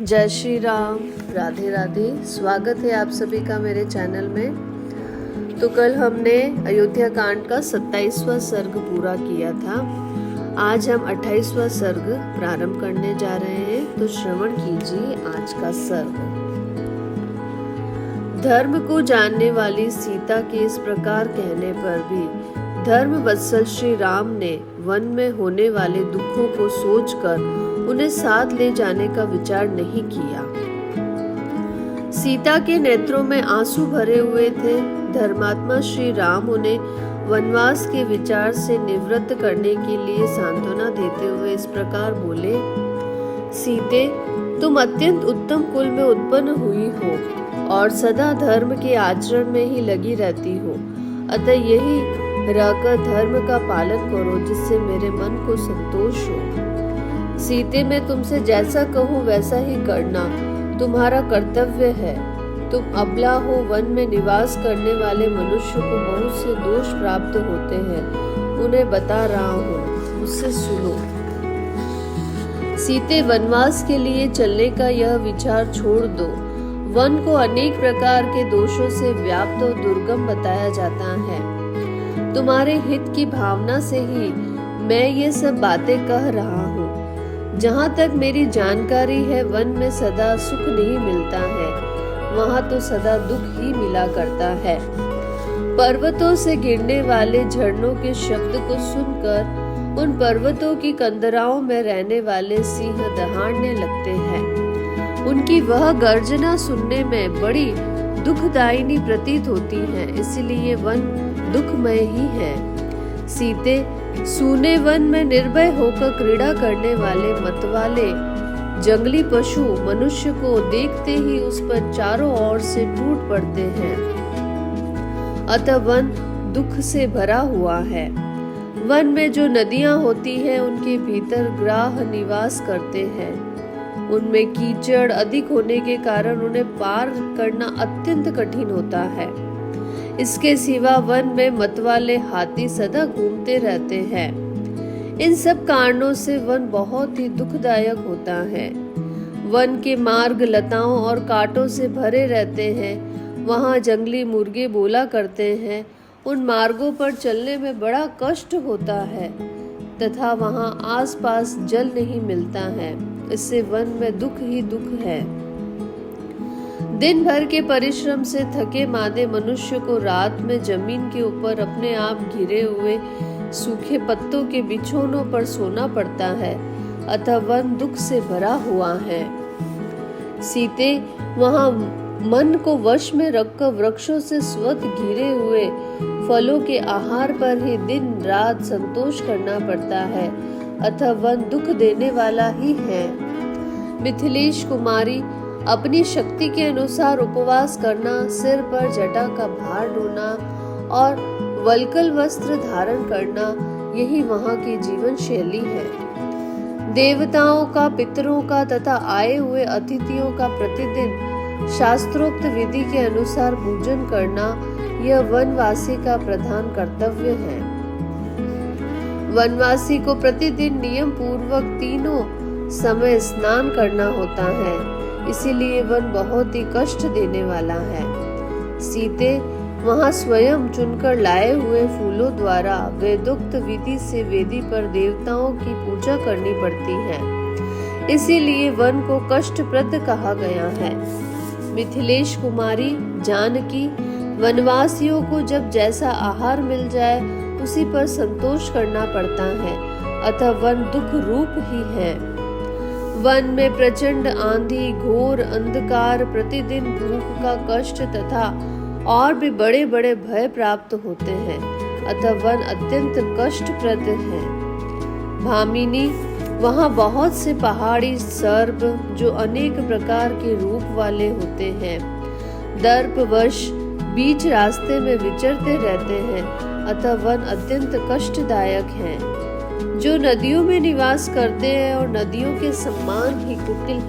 जय श्री राम, राधे राधे। स्वागत है आप सभी का मेरे चैनल में। तो कल हमने अयोध्या कांड का 27वां सर्ग पूरा किया था। आज हम 28वां सर्ग प्रारंभ करने जा रहे हैं, तो श्रवण कीजिए आज का सर्ग। धर्म को जानने वाली सीता के इस प्रकार कहने पर भी धर्म वत्सल श्री राम ने वन में होने वाले दुखों को सोचकर उन्हें साथ ले जाने का विचार नहीं किया। सीता के नेत्रों में आंसू भरे हुए थे। धर्मात्मा श्री राम उन्हें वनवास के विचार से निवृत्त करने के लिए सांत्वना देते हुए इस प्रकार बोले, सीते, तुम अत्यंत उत्तम कुल में उत्पन्न हुई हो और सदा धर्म के आचरण में ही लगी रहती हो। अतः यही रहकर धर्म का पालन करो, जिससे मेरे मन को संतोष हो। सीते, मैं तुमसे जैसा कहूँ वैसा ही करना तुम्हारा कर्तव्य है। तुम अबला हो, वन में निवास करने वाले मनुष्य को बहुत से दोष प्राप्त होते हैं, उन्हें बता रहा हूँ, उससे सुनो। सीते, वनवास के लिए चलने का यह विचार छोड़ दो। वन को अनेक प्रकार के दोषों से व्याप्त और दुर्गम बताया जाता है। तुम्हारे हित की भावना से ही मैं ये सब बातें कह रहा हूँ। जहाँ तक मेरी जानकारी है, वन में सदा सुख नहीं मिलता है, वहाँ तो सदा दुख ही मिला करता है। पर्वतों से गिरने वाले झरनों के शब्द को सुनकर उन पर्वतों की कंदराओं में रहने वाले सिंह दहाड़ने लगते हैं। उनकी वह गर्जना सुनने में बड़ी दुखदायिनी प्रतीत होती है, इसलिए वन दुखमय ही है। सीते, सूने वन में निर्भय होकर क्रीड़ा करने वाले मतवाले जंगली पशु मनुष्य को देखते ही उस पर चारों ओर से टूट पड़ते हैं। अतः वन दुख से भरा हुआ है। वन में जो नदियां होती हैं, उनके भीतर ग्राह निवास करते हैं। उनमें कीचड़ अधिक होने के कारण उन्हें पार करना अत्यंत कठिन होता है। इसके सिवा वन में मतवाले हाथी सदा घूमते रहते हैं। इन सब कारणों से वन बहुत ही दुखदायक होता है। वन के मार्ग लताओं और कांटों से भरे रहते हैं। वहाँ जंगली मुर्गे बोला करते हैं। उन मार्गों पर चलने में बड़ा कष्ट होता है तथा वहाँ आसपास जल नहीं मिलता है। इससे वन में दुख ही दुख है। दिन भर के परिश्रम से थके मादे मनुष्य को रात में जमीन के ऊपर अपने आप घिरे हुए सूखे पत्तों के बिछौनों पर सोना पड़ता है। अतः वन दुख से भरा हुआ है। सीते, वहाँ मन को वश में रखकर वृक्षों से स्वतः घिरे हुए फलों के आहार पर ही दिन रात संतोष करना पड़ता है। अतः वन दुख देने वाला ही है। मिथिलेश कुमारी, अपनी शक्ति के अनुसार उपवास करना, सिर पर जटा का भार ढोना और वल्कल वस्त्र धारण करना, यही वहाँ की जीवन शैली है। देवताओं का, पितरों का तथा आए हुए अतिथियों का प्रतिदिन शास्त्रोक्त विधि के अनुसार पूजन करना, यह वनवासी का प्रधान कर्तव्य है। वनवासी को प्रतिदिन नियम पूर्वक तीनों समय स्नान करना होता है, इसीलिए वन बहुत ही कष्ट देने वाला है। सीते, वहाँ स्वयं चुनकर लाए हुए फूलों द्वारा वेदोक्त विधि से वेदी पर देवताओं की पूजा करनी पड़ती है, इसीलिए वन को कष्टप्रद कहा गया है। मिथिलेश कुमारी, जानकी, वनवासियों को जब जैसा आहार मिल जाए उसी पर संतोष करना पड़ता है। अतः वन दुख रूप ही है। वन में प्रचंड आंधी, घोर अंधकार, प्रतिदिन भूख का कष्ट तथा और भी बड़े बड़े भय प्राप्त होते हैं। अतः वन अत्यंत कष्टप्रद है। भामिनी, वहाँ बहुत से पहाड़ी सर्प जो अनेक प्रकार के रूप वाले होते हैं, दर्पवश बीच रास्ते में विचरते रहते हैं। अतः वन अत्यंत कष्टदायक है। जो नदियों में निवास करते हैं और नदियों के समान ही कुटिल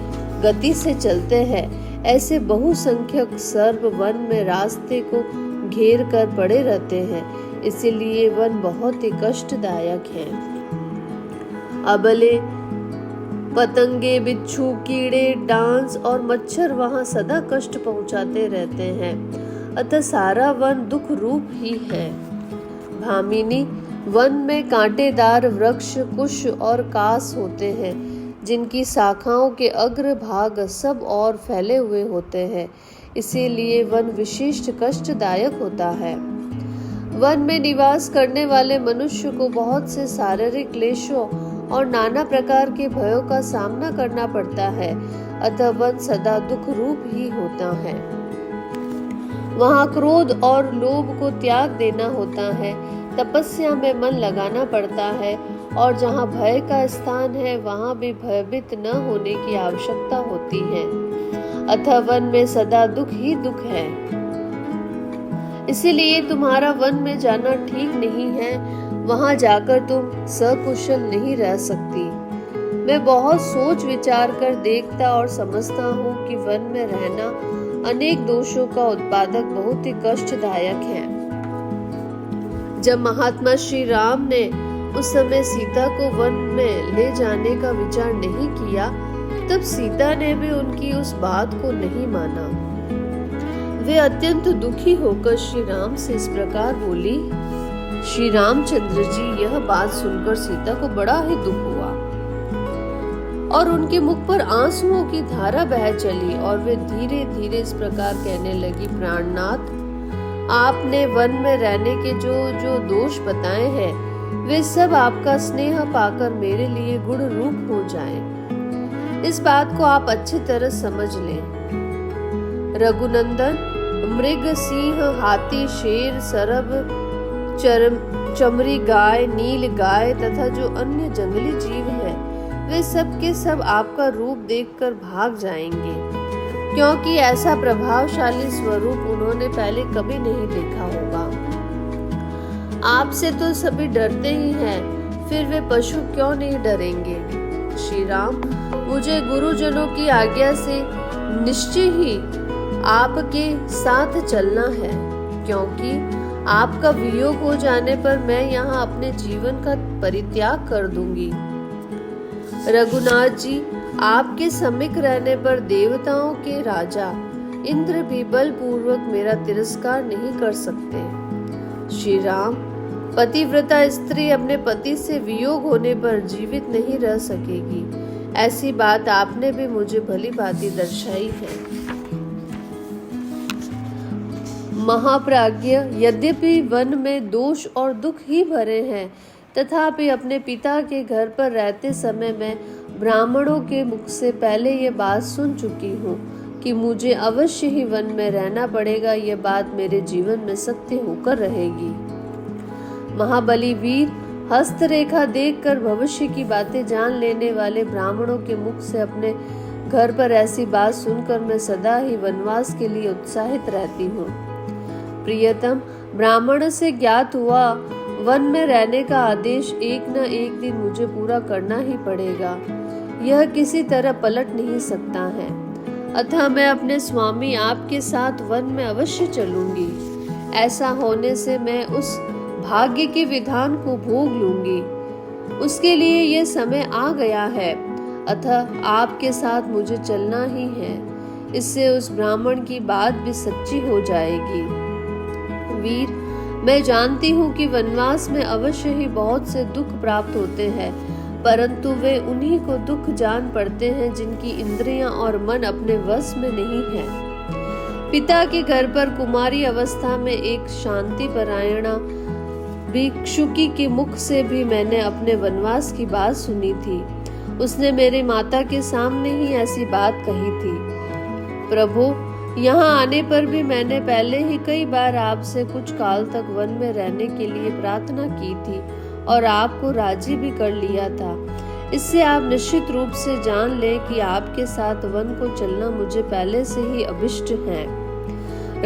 गति से चलते हैं, ऐसे बहुसंख्यक सर्प वन में रास्ते को घेर कर पड़े रहते हैं, इसीलिए वन बहुत ही कष्टदायक है। अबले पतंगे, बिच्छू, कीड़े, डांस और मच्छर वहाँ सदा कष्ट पहुँचाते रहते हैं, अतः सारा वन दुख रूप ही है। भामिनी, वन में कांटेदार वृक्ष, कुश और कास होते हैं, जिनकी शाखाओं के अग्र भाग सब और फैले हुए होते हैं, इसीलिए वन विशिष्ट कष्टदायक होता है। वन में निवास करने वाले मनुष्य को बहुत से शारीरिक क्लेशों और नाना प्रकार के भयों का सामना करना पड़ता है, अतः वन सदा दुख रूप ही होता है। वहाँ क्रोध और लोभ को त्याग देना होता है, तपस्या में मन लगाना पड़ता है, और जहाँ भय का स्थान है वहाँ भी भयभीत न होने की आवश्यकता होती है, अतः वन में सदा दुख ही दुख है। इसीलिए तुम्हारा वन में जाना ठीक नहीं है, वहाँ जाकर तुम सकुशल नहीं रह सकती। मैं बहुत सोच विचार कर देखता और समझता हूँ कि वन में रहना अनेक दोषों का उत्पादक बहुत ही कष्टदायक है। जब महात्मा श्री राम ने उस समय सीता को वन में ले जाने का विचार नहीं किया, तब सीता ने भी उनकी उस बात को नहीं माना। वे अत्यंत दुखी होकर श्री राम से इस प्रकार बोली। श्री रामचंद्र जी, यह बात सुनकर सीता को बड़ा ही दुख हुआ और उनके मुख पर आंसुओं की धारा बह चली, और वे धीरे धीरे इस प्रकार कहने लगी, प्राणनाथ, आपने वन में रहने के जो दोष बताए हैं, वे सब आपका स्नेह पाकर मेरे लिए गुण रूप हो जाएं। इस बात को आप अच्छी तरह समझ लें। रघुनंदन, मृग, सिंह, हाथी, शेर, सरब, चमरी गाय, नील गाय तथा जो अन्य जंगली जीव हैं, वे सब के सब आपका रूप देखकर भाग जाएंगे, क्योंकि ऐसा प्रभावशाली स्वरूप उन्होंने पहले कभी नहीं देखा होगा। आपसे तो सभी डरते ही हैं, फिर वे पशु क्यों नहीं डरेंगे? श्री राम, मुझे गुरुजनों की आज्ञा से निश्चय ही आपके साथ चलना है, क्योंकि आपका वियोग हो जाने पर मैं यहाँ अपने जीवन का परित्याग कर दूंगी। रघुनाथ जी, आपके समीप रहने पर देवताओं के राजा इंद्र भी बलपूर्वक मेरा तिरस्कार नहीं कर सकते। श्री राम, पतिव्रता स्त्री अपने पति से वियोग होने पर जीवित नहीं रह सकेगी, ऐसी बात आपने भी मुझे भली भांति दर्शाई है। महाप्राज्ञ, यद्यपि वन में दोष और दुख ही भरे हैं, तथापि अपने पिता के घर पर रहते समय मैं ब्राह्मणों के मुख से पहले ये बात सुन चुकी हूँ कि मुझे अवश्य ही वन में रहना पड़ेगा। ये बात मेरे जीवन में सत्य होकर रहेगी। महाबली वीर, हस्तरेखा देखकर भविष्य की बातें जान लेने वाले ब्राह्मणों के मुख से अपने घर पर ऐसी बात सुनकर मैं सदा ही वनवास के लिए उत्साहित रहती हूँ। प्रियतम, ब्राह्मण से ज्ञात हुआ वन में रहने का आदेश एक न एक दिन मुझे पूरा करना ही पड़ेगा, यह किसी तरह पलट नहीं सकता है, अतः मैं अपने स्वामी आपके साथ वन में अवश्य चलूंगी। ऐसा होने से मैं उस भाग्य के विधान को भोग लूंगी, उसके लिए यह समय आ गया है, अतः आपके साथ मुझे चलना ही है। इससे उस ब्राह्मण की बात भी सच्ची हो जाएगी। वीर, मैं जानती हूँ कि वनवास में अवश्य ही बहुत से दुख प्राप्त होते हैं, परंतु वे उन्हीं को दुख जान पड़ते हैं जिनकी इंद्रियां और मन अपने वश में नहीं है। पिता के घर पर कुमारी अवस्था में एक शांति परायणा भिक्षुकी के मुख से भी मैंने अपने वनवास की बात सुनी थी। उसने मेरी माता के सामने ही ऐसी बात कही थी। प्रभु, यहाँ आने पर भी मैंने पहले ही कई बार आपसे कुछ काल तक वन में रहने के लिए प्रार्थना की थी और आपको राजी भी कर लिया था। इससे आप निश्चित रूप से जान लें कि आपके साथ वन को चलना मुझे पहले से ही अभिष्ट है।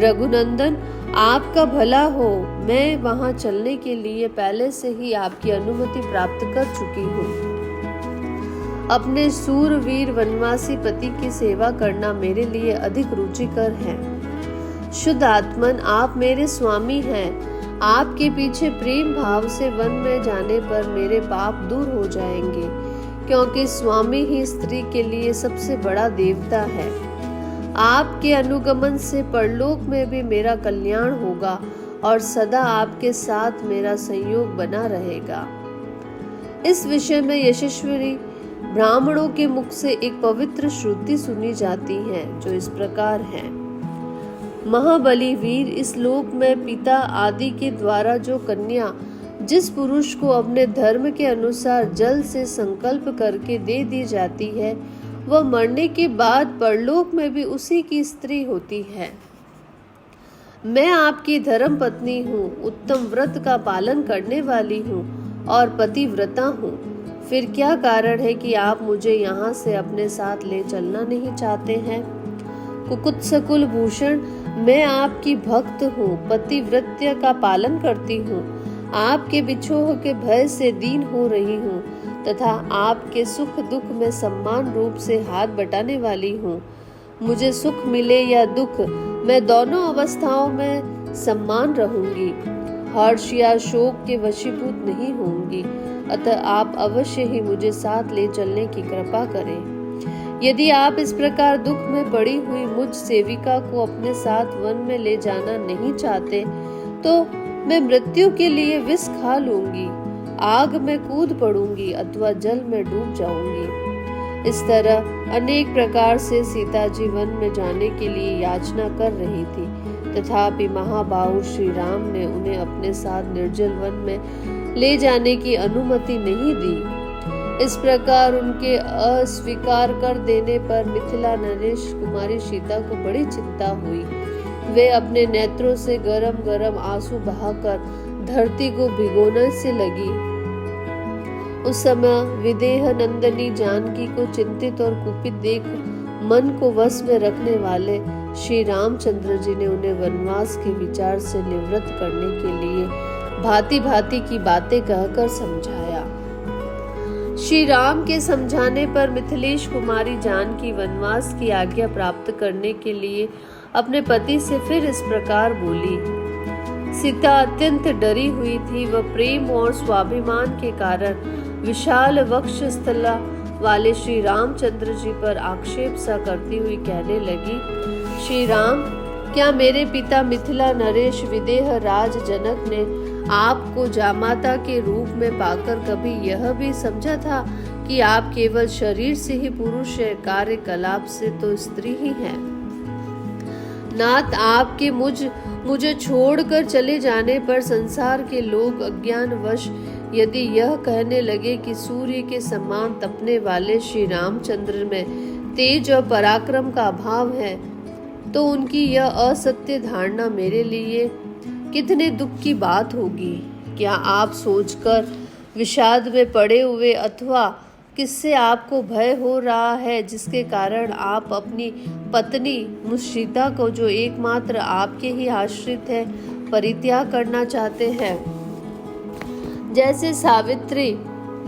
रघुनंदन, आपका भला हो, मैं वहाँ चलने के लिए पहले से ही आपकी अनुमति प्राप्त कर चुकी हूँ। अपने सूरवीर वनवासी पति की सेवा करना मेरे लिए अधिक रुचिकर है। शुद्ध आत्मन, आप मेरे स्वामी हैं। आपके पीछे प्रेम भाव से वन में जाने पर मेरे पाप दूर हो जाएंगे, क्योंकि स्वामी ही स्त्री के लिए सबसे बड़ा देवता है। आपके अनुगमन से परलोक में भी मेरा कल्याण होगा और सदा आपके साथ मेरा संयोग बना रहेगा। इस विषय में यशस्वी ब्राह्मणों के मुख से एक पवित्र श्रुति सुनी जाती है, जो इस प्रकार है। महाबली वीर, इस लोक में पिता आदि के द्वारा जो कन्या जिस पुरुष को अपने धर्म के अनुसार जल से संकल्प करके दे दी जाती है, वह मरने के बाद परलोक में भी उसी की स्त्री होती है। मैं आपकी धर्म पत्नी हूँ, उत्तम व्रत का पालन करने वाली हूँ और पतिव्रता हूँ। फिर क्या कारण है कि आप मुझे यहाँ से अपने साथ ले चलना नहीं चाहते हैं? कुकुत्सकुल भूषण, मैं आपकी भक्त हूँ, पतिव्रत्य का पालन करती हूँ, आपके बिछोह के भय से दीन हो रही हूँ तथा आपके सुख दुख में सम्मान रूप से हाथ बटाने वाली हूँ। मुझे सुख मिले या दुख, मैं दोनों अवस्थाओं में सम्मान रहूंगी, हर्ष या शोक के वशीभूत नहीं होंगी। अतः आप अवश्य ही मुझे साथ ले चलने की कृपा करें। यदि आप इस प्रकार दुख में पड़ी हुई मुझ सेविका को अपने साथ वन में ले जाना नहीं चाहते, तो मैं मृत्यु के लिए विष खा लूंगी, आग में कूद पड़ूंगी अथवा जल में डूब जाऊंगी। इस तरह अनेक प्रकार से सीता जी वन में जाने के लिए याचना कर रही थी, तथापि महाबाहु श्री राम ने उन्हें अपने साथ निर्जल वन में ले जाने की अनुमति नहीं दी। इस प्रकार उनके अस्वीकार कर देने पर मिथिला नरेश कुमारी सीता को बड़ी चिंता हुई। वे अपने नेत्रों से गरम गरम आंसू बहाकर धरती को भिगोने से लगी। उस समय विदेह नंदनी जानकी को चिंतित और कुपित देख मन को वश में रखने वाले श्री रामचंद्र जी ने उन्हें वनवास के विचार से निवृत्त करने के लिए भांति भांति की बातें कहकर समझाया। श्री राम के समझाने पर मिथिलेश कुमारी जानकी वनवास की आज्ञा प्राप्त करने के लिए अपने पति से फिर इस प्रकार बोली। सीता अत्यंत डरी हुई थी। वह प्रेम और स्वाभिमान के कारण विशाल वक्षस्थला वाले श्री रामचंद्र जी पर आक्षेप सा करती हुई कहने लगी, श्री राम, क्या मेरे पिता मिथिला नरेश विदेह राज जनक ने आपको जामाता के रूप में पाकर कभी यह भी समझा था कि आप केवल शरीर से ही पुरुष है, कार्यकलाप से तो स्त्री ही है? नाथ, आपके मुझे छोड़कर चले जाने पर संसार के लोग अज्ञानवश यदि यह कहने लगे कि सूर्य के समान तपने वाले श्री रामचंद्र में तेज और पराक्रम का अभाव है, तो उनकी यह असत्य धारणा मेरे लिए कितने दुख की बात होगी। क्या आप सोचकर विषाद में पड़े हुए अथवा किससे आपको भय हो रहा है, जिसके कारण आप अपनी पत्नी मुश्रिता को, जो एकमात्र आपके ही आश्रित है, परित्याग करना चाहते हैं? जैसे सावित्री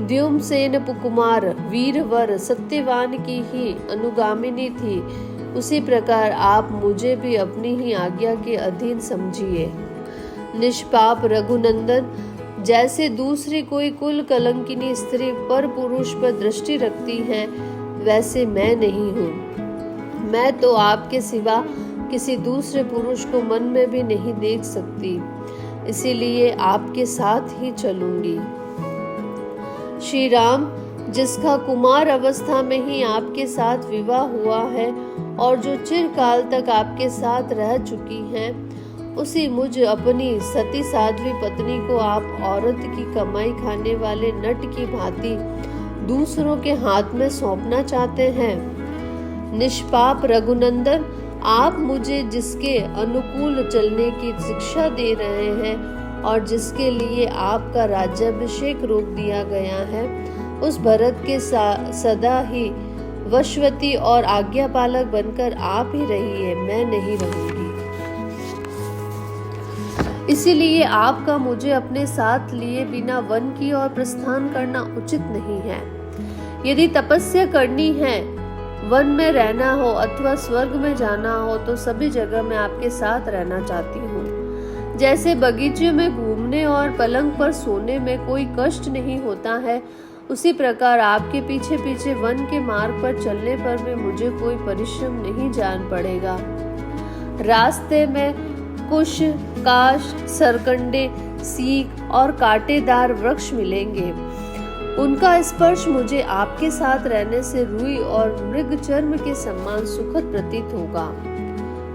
द्युम्नसेन कुमार वीरवर सत्यवान की ही अनुगामिनी थी, उसी प्रकार आप मुझे भी अपनी ही आज्ञा के अधीन समझिए। निष्पाप रघुनंदन, जैसे दूसरी कोई कुल कलंकिनी स्त्री पर पुरुष पर दृष्टि रखती है, वैसे मैं नहीं हूँ। मैं तो आपके सिवा किसी दूसरे पुरुष को मन में भी नहीं देख सकती, इसीलिए आपके साथ ही चलूंगी। श्री राम, जिसका कुमार अवस्था में ही आपके साथ विवाह हुआ है और जो चिरकाल तक आपके साथ रह चुकी हैं, उसी मुझ अपनी सती साध्वी पत्नी को आप औरत की कमाई खाने वाले नट की भांति दूसरों के हाथ में सौंपना चाहते हैं। निष्पाप रघुनंदन, आप मुझे जिसके अनुकूल चलने की शिक्षा दे रहे हैं और जिसके लिए आपका राज्याभिषेक रोक दिया गया है, उस भरत के सदा ही वशवती और आज्ञापालक बनकर आप ही रहिए, मैं नहीं रहूंगी। इसीलिए आपका मुझे अपने साथ लिए बिना वन की ओर प्रस्थान करना उचित नहीं है। यदि तपस्या करनी है, वन में रहना हो अथवा स्वर्ग में जाना हो, तो सभी जगह मैं आपके साथ रहना चाहती हूँ। जैसे बगीचे में घूमने और पलंग पर सोने में कोई कष्ट नहीं होता है, उसी प्रकार आपके पीछे पीछे वन के मार्ग पर चलने पर भी मुझे कोई परिश्रम नहीं जान पड़ेगा। रास्ते में कुश, काश, सरकंडे, सीख और कांटेदार वृक्ष मिलेंगे। उनका स्पर्श मुझे आपके साथ रहने से रुई और मृग चर्म के समान सुखद प्रतीत होगा।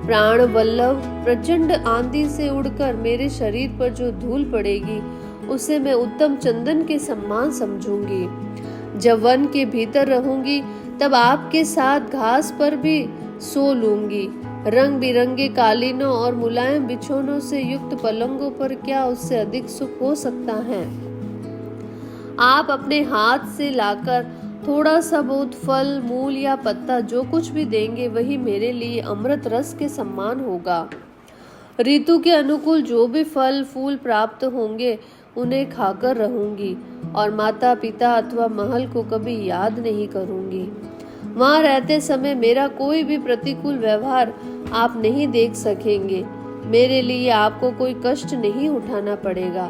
प्राण वल्लभ प्रचंड आंधी से उड़कर मेरे शरीर पर जो धूल पड़ेगी उसे मैं उत्तम चंदन के समान समझूंगी। जब वन के भीतर रहूंगी तब आपके साथ घास पर भी सो लूंगी। रंग बिरंगे कालीनों और मुलायम बिछौनों से युक्त पलंगों पर क्या उससे अधिक सुख हो सकता है। आप अपने हाथ से लाकर थोड़ा सा बहुत फल, मूल या पत्ता जो कुछ भी देंगे वही मेरे लिए अमृत रस के समान होगा। ऋतु के अनुकूल जो भी फल फूल प्राप्त होंगे उन्हें खाकर रहूंगी और माता पिता अथवा महल को कभी याद नहीं करूंगी। वहां रहते समय मेरा कोई भी प्रतिकूल व्यवहार आप नहीं देख सकेंगे। मेरे लिए आपको कोई कष्ट नहीं उठाना पड़ेगा।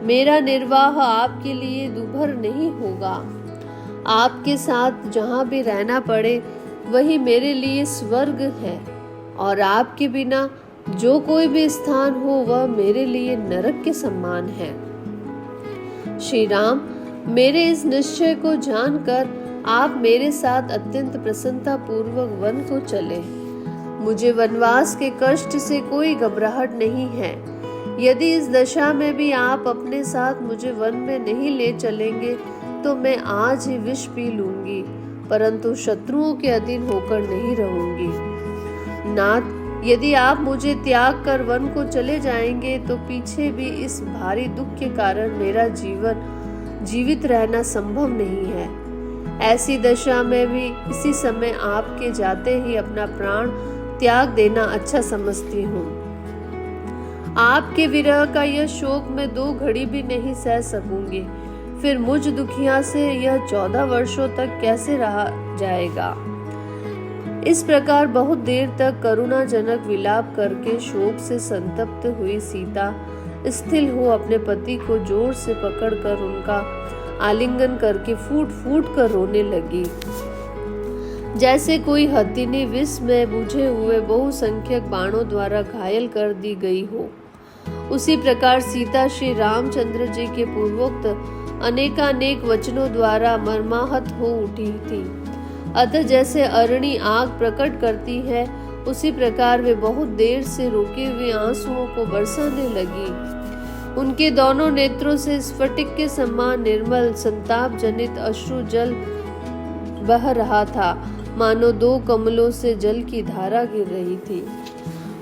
मेरा निर्वाह आपके लिए दुभर नहीं होगा। आपके साथ जहाँ भी रहना पड़े वही मेरे लिए स्वर्ग है और आपके बिना जो कोई भी स्थान हो वह मेरे लिए नरक के समान है। श्री राम, मेरे इस निश्चय को जानकर आप मेरे साथ अत्यंत प्रसन्नता पूर्वक वन को चले। मुझे वनवास के कष्ट से कोई घबराहट नहीं है। यदि इस दशा में भी आप अपने साथ मुझे वन में नहीं ले चलेंगे तो मैं आज ही विष पी लूंगी, परंतु शत्रुओं के अधीन होकर नहीं रहूंगी। नाथ, यदि आप मुझे त्याग कर वन को चले जाएंगे तो पीछे भी इस भारी दुख के कारण मेरा जीवित रहना संभव नहीं है। ऐसी दशा में भी इसी समय आपके जाते ही अपना प्राण त्याग देना अच्छा समझती हूँ। आपके विरह का यह शोक मैं 2 घड़ी भी नहीं सह सकूंगी। फिर मुझ दुखिया से यह 14 वर्षों तक कैसे रहा जाएगा। इस प्रकार बहुत देर तक करुणाजनक विलाप करके शोक से संतप्त हुई सीता स्थिर हो अपने पति को जोर से पकड़कर उनका आलिंगन करके फूट फूट कर रोने लगी, जैसे कोई हथिनी विष में बुझे हुए बहुसंख्यक बाणों द्वारा घायल कर दी गई हो। उसी प्रकार सीता श्री रामचंद्र जी के पूर्वोक्त अनेकानेक वचनों द्वारा मर्माहत हो उठी थी। अतः जैसे अरणी आग प्रकट करती है उसी प्रकार वे बहुत देर से रुके हुए आंसुओं को बरसाने लगी। उनके दोनों नेत्रों से स्फटिक के समान निर्मल संताप जनित अश्रु जल बह रहा था, मानो 2 कमलों से जल की धारा गिर रही थी।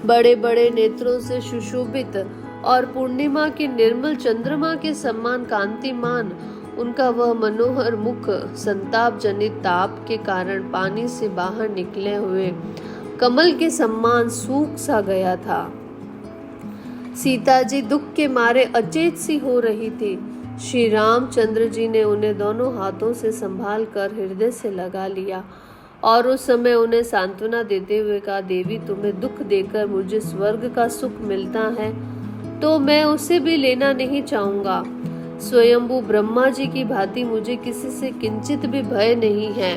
बड़े बड़े नेत्रों से सुशोभित और पूर्णिमा के निर्मल चंद्रमा के समान कांतिमान उनका वह मनोहर मुख संताप जनित ताप के कारण पानी से बाहर निकले हुए कमल के समान सूख सा गया था। सीता जी दुख के मारे अचेत सी हो रही थी। श्री रामचंद्र जी ने उन्हें दोनों हाथों से संभाल कर हृदय से लगा लिया और उस समय उन्हें सांत्वना देते हुए कहा, देवी, तुम्हें दुख देकर मुझे स्वर्ग का सुख मिलता है तो मैं उसे भी लेना नहीं चाहूंगा। स्वयंभू ब्रह्मा जी की भांति मुझे किसी से किंचित भी भय नहीं है।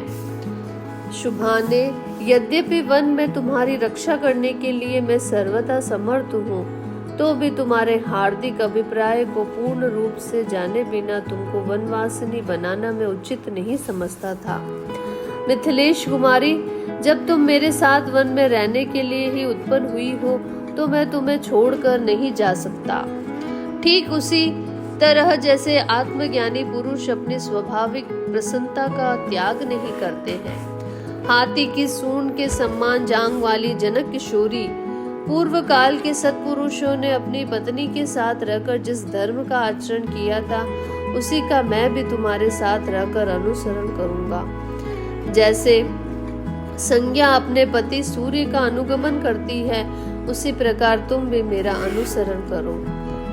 शुभाने, यद्यपि वन में तुम्हारी रक्षा करने के लिए मैं सर्वथा समर्थ हूँ, तो भी तुम्हारे हार्दिक अभिप्राय को पूर्ण रूप से जाने बिना तुमको वनवासिनी बनाना मैं उचित नहीं समझता था। मिथिलेश कुमारी, जब तुम मेरे साथ वन में रहने के लिए ही उत्पन्न हुई हो तो मैं तुम्हें छोड़कर नहीं जा सकता। ठीक उसी तरह जैसे आत्मज्ञानी पुरुष अपनी स्वाभाविक प्रसन्नता का त्याग नहीं करते हैं। हाथी की सूंड के समान जांग वाली जनक किशोरी पूर्व काल के सत्पुरुषों ने अपनी पत्नी के साथ रहकर जिस धर्म का आचरण किया था उसी का मैं भी तुम्हारे साथ रहकर अनुसरण करूंगा। जैसे संज्ञा अपने पति सूर्य का अनुगमन करती है उसी प्रकार तुम भी मेरा अनुसरण करो।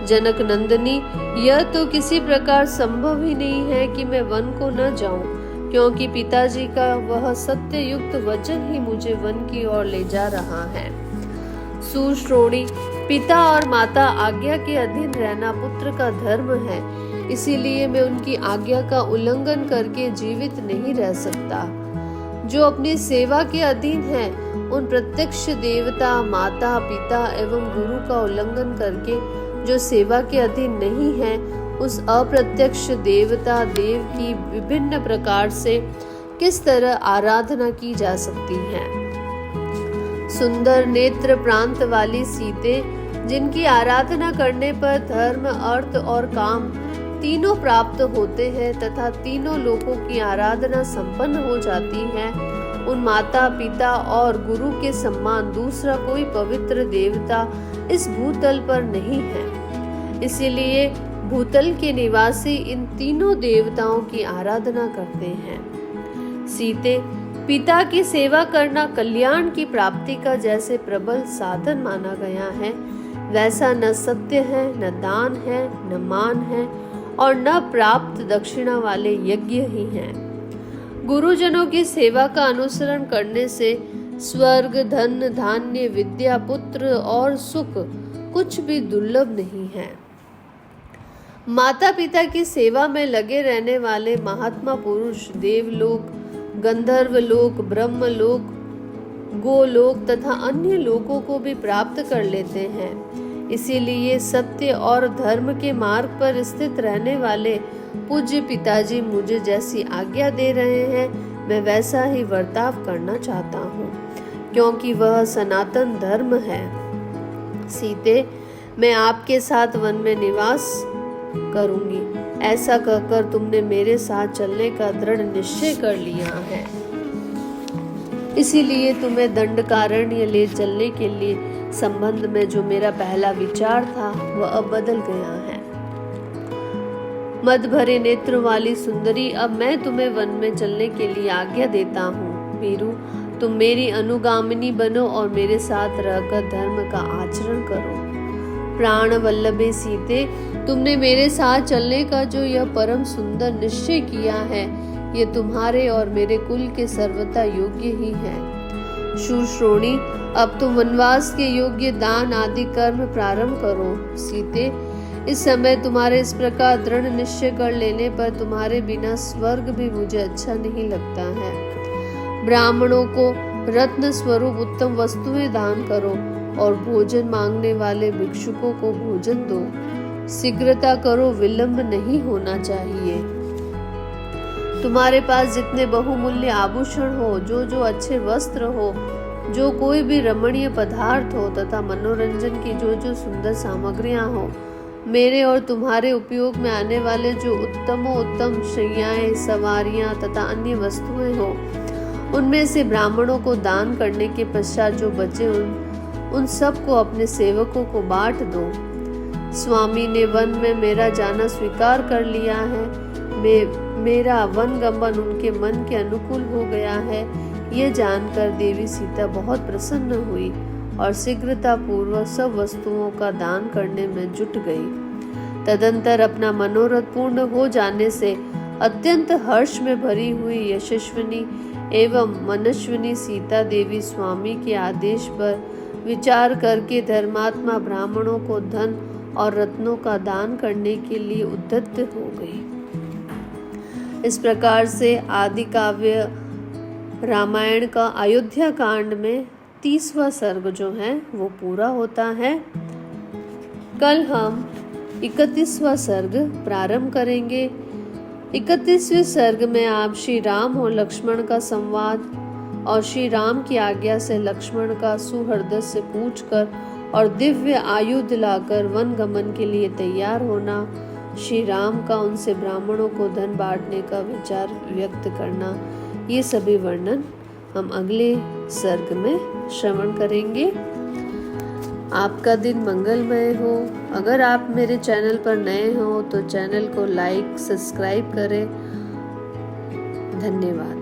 जनक नंदिनी, यह तो किसी प्रकार संभव ही नहीं है कि मैं वन को न जाऊं, क्योंकि पिताजी का वह सत्य युक्त वचन ही मुझे वन की ओर ले जा रहा है। सुश्रोणी, पिता और माता आज्ञा के अधीन रहना पुत्र का धर्म है, इसीलिए मैं उनकी आज्ञा का उल्लंघन करके जीवित नहीं रह सकता। जो अपनी सेवा के अधीन है, उन प्रत्यक्ष देवता, माता, पिता एवं गुरु का उल्लंघन करके जो सेवा के अधीन नहीं है, उस अप्रत्यक्ष देवता देव की विभिन्न प्रकार से किस तरह आराधना की जा सकती है। सुंदर नेत्र प्रांत वाली सीते, जिनकी आराधना करने पर धर्म, अर्थ और काम तीनों प्राप्त होते हैं तथा तीनों लोकों की आराधना संपन्न हो जाती है, उन माता, पिता और गुरु के समान दूसरा कोई पवित्र देवता इस भूतल पर नहीं है। इसीलिए भूतल के निवासी इन तीनों देवताओं की आराधना करते हैं। सीते, पिता की सेवा करना कल्याण की प्राप्ति का जैसे प्रबल साधन माना गया है, वैसा न सत्य है, न दान है, न मान है और न प्राप्त दक्षिणा वाले यज्ञ ही हैं। गुरुजनों की सेवा का अनुसरण करने से स्वर्ग, धन, धान्य, विद्या, पुत्र और सुख कुछ भी दुर्लभ नहीं है। माता पिता की सेवा में लगे रहने वाले महात्मा पुरुष देवलोक, गंधर्व लोक, ब्रह्म लोक, गोलोक तथा अन्य लोकों को भी प्राप्त कर लेते हैं। इसीलिए सत्य और धर्म के मार्ग पर स्थित रहने वाले पूज्य पिताजी मुझे जैसी आज्ञा दे रहे हैं, मैं वैसा ही वर्ताव करना चाहता हूँ, क्योंकि वह सनातन धर्म है। सीते, मैं आपके साथ वन में निवास करूंगी, ऐसा कहकर तुमने मेरे साथ चलने का दृढ़ निश्चय कर लिया है। इसीलिए तुम्हें दंडकारण्य ले चलने के लिए संबंध में जो मेरा पहला विचार था वह अब बदल गया है। मद भरे नेत्र वाली सुंदरी, अब मैं तुम्हें वन में चलने के लिए आज्ञा देता हूँ। वीरू, तुम मेरी अनुगामिनी बनो और मेरे साथ रहकर धर्म का आचरण करो। प्राण वल्लभे सीते, तुमने मेरे साथ चलने का जो यह परम सुंदर निश्चय किया है, ये तुम्हारे और मेरे कुल के सर्वथा योग्य ही है। शूरश्रोणी, अब तुम वनवास के योग्य दान आदि कर्म प्रारंभ करो। सीते, इस समय तुम्हारे इस प्रकार दृढ़ निश्चय कर लेने पर तुम्हारे बिना स्वर्ग भी मुझे अच्छा नहीं लगता है। ब्राह्मणों को रत्न स्वरूप उत्तम वस्तुएं दान करो और भोजन मांगने वाले भिक्षुकों को भोजन दो। शीघ्रता करो, विलंब नहीं होना चाहिए। तुम्हारे पास जितने बहुमूल्य आभूषण हो, जो अच्छे वस्त्र हो, जो कोई भी रमणीय पदार्थ हो तथा मनोरंजन की जो सुंदर सामग्रियां हो, मेरे और तुम्हारे उपयोग में आने वाले जो उत्तम शैयाएं, सवारियां तथा अन्य वस्तुएं हो, उनमें से ब्राह्मणों को दान करने के पश्चात जो बचे उन सब को अपने सेवकों को बांट दो। स्वामी ने वन में मेरा जाना स्वीकार कर लिया है। मेरा वन गमन उनके मन के अनुकूल हो गया है। ये जानकर देवी सीता बहुत प्रसन्न हुई और शीघ्रता पूर्वक सब वस्तुओं का दान करने में जुट गई। तदंतर अपना मनोरथ पूर्ण हो जाने से अत्यंत हर्ष में भरी हुई यशस्विनी एवं मनस्विनी सीता देवी स्वामी के आदेश पर विचार करके धर्मात्मा ब्राह्मणों को धन और रत्नों का दान करने के लिए उद्यत हो गई। इस प्रकार से आदि काव्य रामायण का अयोध्या कांड में 30वां सर्ग जो है वो पूरा होता है। कल हम 31वां सर्ग प्रारंभ करेंगे। 31वें सर्ग में आप श्री राम और लक्ष्मण का संवाद और श्री राम की आज्ञा से लक्ष्मण का सुहृदय से पूछकर और दिव्य आयुध लाकर वन गमन के लिए तैयार होना, श्री राम का उनसे ब्राह्मणों को धन बांटने का विचार व्यक्त करना, ये सभी वर्णन हम अगले सर्ग में श्रवण करेंगे। आपका दिन मंगलमय हो। अगर आप मेरे चैनल पर नए हो तो चैनल को लाइक, सब्सक्राइब करें। धन्यवाद।